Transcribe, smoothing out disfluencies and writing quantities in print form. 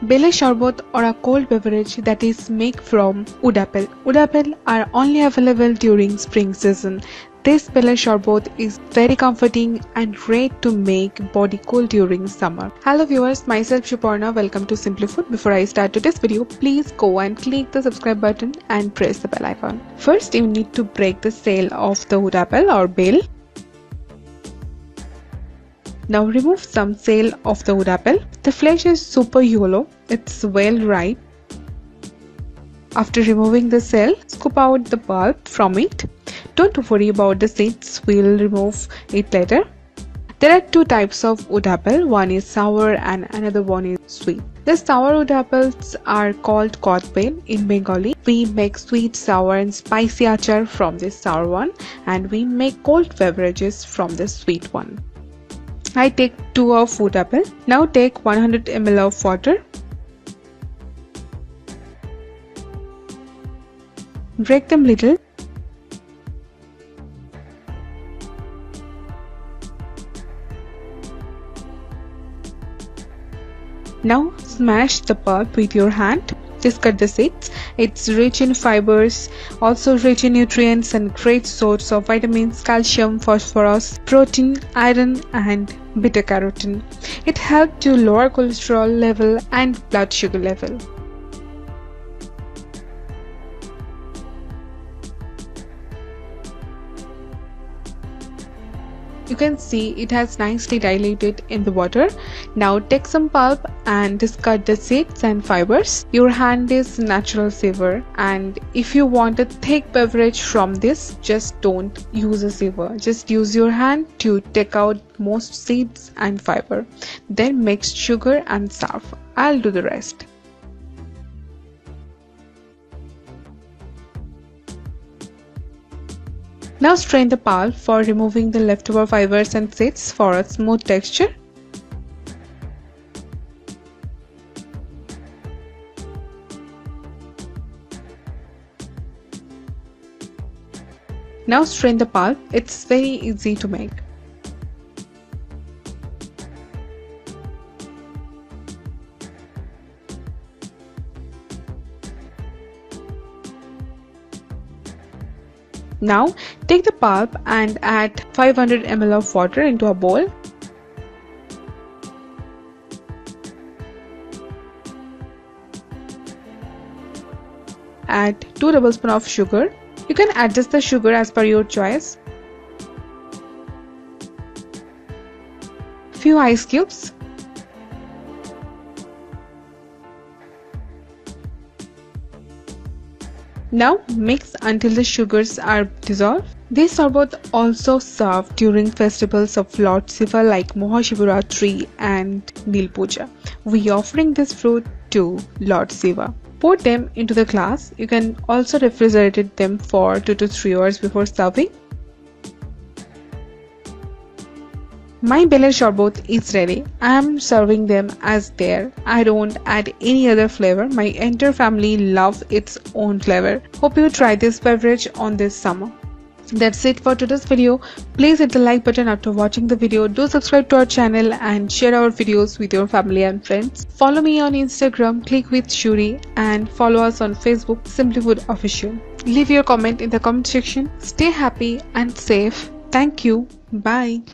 Bele Sharbat or a cold beverage that is made from wood apple. Wood apple are only available during spring season. This Bele Sharbat is very comforting and great to make body cool during summer. Hello viewers, myself Shuparna. Welcome to Simply Food. Before I start today's video, please go and click the subscribe button and press the bell icon. First, you need to break the shell of the wood apple or bale. Now remove some shell of the wood apple. The flesh is super yellow. It's well ripe. After removing the shell, scoop out the pulp from it. Don't worry about the seeds, we'll remove it later. There are two types of wood apple, one is sour and another one is sweet. The sour wood apples are called kotbel in Bengali. We make sweet, sour and spicy achar from this sour one, and we make cold beverages from the sweet one. I take 2 of wood apple. Now take 100 ml of water. Break them little. Now smash the pulp with your hand. Discard the seeds. It's rich in fibers, also rich in nutrients and great source of vitamins, calcium, phosphorus, protein, iron and beta carotene. It helps to lower cholesterol level and blood sugar level. You can see it has nicely diluted in the water. Now take some pulp and discard the seeds and fibers. Your hand is natural sieve, and if you want a thick beverage from this, just don't use a sieve. Just use your hand to take out most seeds and fiber. Then mix sugar and serve. I'll do the rest. Now strain the pulp for removing the leftover fibers and seeds for a smooth texture. Now strain the pulp. It's very easy to make. Now take the pulp and add 500 ml of water into a bowl. Add 2 tablespoons of sugar. You can adjust the sugar as per your choice. Few ice cubes. Now mix until the sugars are dissolved. This sharbat also served during festivals of Lord Shiva like Mahashivratri and Nil Puja. We offering this fruit to Lord Shiva. Pour them into the glass. You can also refrigerate them for 2 to 3 hours before serving. My Bele Sharbat is ready. I am serving them as there. I don't add any other flavor. My entire family loves its own flavor. Hope you try this beverage on this summer. That's it for today's video. Please hit the like button after watching the video. Do subscribe to our channel and share our videos with your family and friends. Follow me on Instagram, Click with Shuri, and follow us on Facebook, Simply Food Official. Leave your comment in the comment section. Stay happy and safe. Thank you. Bye.